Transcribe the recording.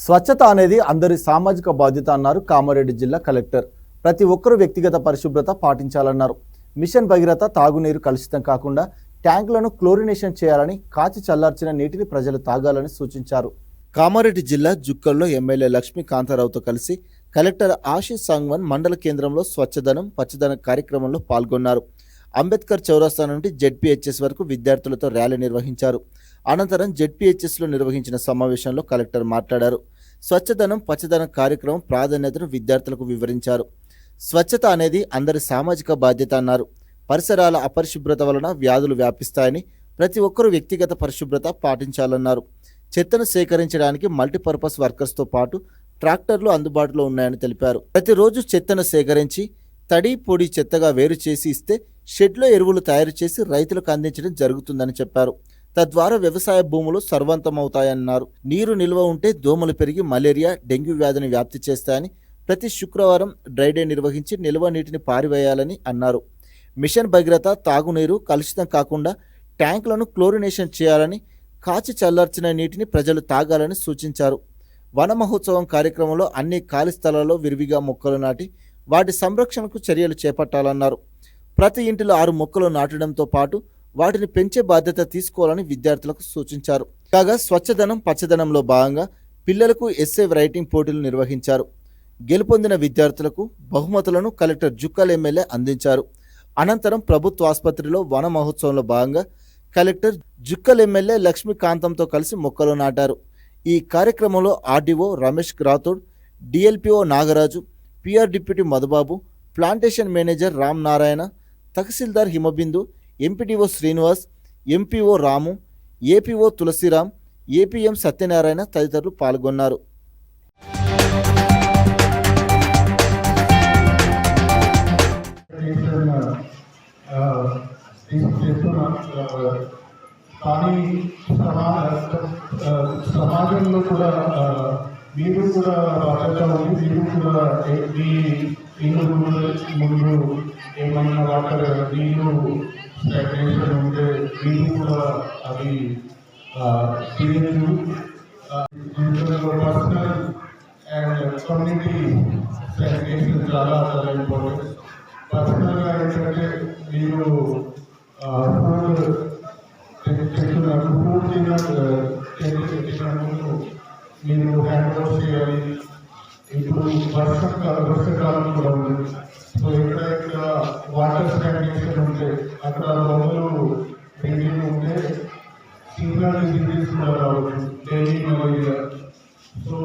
స్వచ్ఛత అనేది అందరి సామాజిక బాధ్యత అన్నారు కామారెడ్డి జిల్లా కలెక్టర్. ప్రతి ఒక్కరూ వ్యక్తిగత పరిశుభ్రత పాటించాలన్నారు. మిషన్ భగీరథ తాగునీరు కలుషితం కాకుండా ట్యాంకులను క్లోరినేషన్ చేయాలని, కాచి చల్లార్చిన నీటిని ప్రజలు తాగాలని సూచించారు. కామారెడ్డి జిల్లా జుక్కల్లో ఎమ్మెల్యే లక్ష్మీ కాంతారావుతో కలిసి కలెక్టర్ ఆశీష్ సాంగ్వాన్ మండల కేంద్రంలో స్వచ్ఛదనం పచ్చదనం కార్యక్రమంలో పాల్గొన్నారు. అంబేద్కర్ చౌరస్తా నుండి జెడ్పీహెచ్ఎస్ వరకు విద్యార్థులతో ర్యాలీ నిర్వహించారు. అనంతరం జెడ్పీహెచ్ఎస్లో నిర్వహించిన సమావేశంలో కలెక్టర్ మాట్లాడారు. స్వచ్ఛదనం పచ్చదనం కార్యక్రమం ప్రాధాన్యతను విద్యార్థులకు వివరించారు. స్వచ్ఛత అనేది అందరి సామాజిక బాధ్యత అన్నారు. పరిసరాల అపరిశుభ్రత వలన వ్యాధులు వ్యాపిస్తాయని, ప్రతి ఒక్కరూ వ్యక్తిగత పరిశుభ్రత పాటించాలన్నారు. చెత్తను సేకరించడానికి మల్టీపర్పస్ వర్కర్స్తో పాటు ట్రాక్టర్లు అందుబాటులో ఉన్నాయని తెలిపారు. ప్రతిరోజు చెత్తను సేకరించి తడి పొడి చెత్తగా వేరు చేసి ఇస్తే షెడ్లో ఎరువులు తయారు చేసి రైతులకు అందించడం జరుగుతుందని చెప్పారు. తద్వారా వ్యవసాయ భూములు సర్వంతమవుతాయన్నారు. నీరు నిల్వ ఉంటే దోమలు పెరిగి మలేరియా, డెంగ్యూ వ్యాధిని వ్యాప్తి చేస్తాయని, ప్రతి శుక్రవారం డ్రైడే నిర్వహించి నిల్వ నీటిని పారివేయాలని అన్నారు. మిషన్ భగీరథ తాగునీరు కలుషితం కాకుండా ట్యాంకులను క్లోరినేషన్ చేయాలని, కాచి చల్లార్చిన నీటిని ప్రజలు తాగాలని సూచించారు. వన మహోత్సవం కార్యక్రమంలో అన్ని ఖాళీ స్థలాల్లో విరివిగా మొక్కలు నాటి వాటి సంరక్షణకు చర్యలు చేపట్టాలన్నారు. ప్రతి ఇంటిలో 6 మొక్కలు నాటడంతో పాటు వాటిని పెంచే బాధ్యత తీసుకోవాలని విద్యార్థులకు సూచించారు. కాగా స్వచ్ఛదనం పచ్చదనంలో భాగంగా పిల్లలకు ఎస్సే రైటింగ్ పోటీలు నిర్వహించారు. గెలుపొందిన విద్యార్థులకు బహుమతులను కలెక్టర్ జుక్కల్ ఎమ్మెల్యే అందించారు. అనంతరం ప్రభుత్వ ఆసుపత్రిలో వన మహోత్సవంలో భాగంగా కలెక్టర్ జుక్కల్ ఎమ్మెల్యే లక్ష్మీకాంతంతో కలిసి మొక్కలు నాటారు. ఈ కార్యక్రమంలో RDO Ramesh Rathod, DLPO Nagaraju, PR deputy Madhubabu, plantation manager Ram Narayana, tahsildar Himabindu, MPTO Srinivas, MPO Ramu, APO Tulasiram, APM Satyanarayana తదితరులు పాల్గొన్నారు. కానీ సమాజంలో కూడా మీరు కూడా బాధ్యత ఉంది. మీరు కూడా మీ ఇల్లు ముందు ఏమన్నా వాటర్ నీళ్ళు స్టాగ్నేషన్ ఉంటే మీరు కూడా అవి తీయచ్చు. పర్సనల్ అండ్ కమ్యూనిటీ స్టాగ్నేషన్ చాలా చాలా ఇంపార్టెంట్. పర్సనల్గా ఏంటంటే మీరు ఫుడ్ తిన్నప్పుడు మీరు హ్యాండ్ వాష్ చేయాలి. ఇప్పుడు వర్షకాలం కూడా ఉంది. సో ఎక్కడెక్కడ వాటర్ స్టాగ్నేషన్ ఉంటే అక్కడ దోమలు డెంగ్యూ ఉంటే సీజనల్ డిసీజెస్ కూడా రావచ్చు, డెంగ్యూ మలేరియా. సో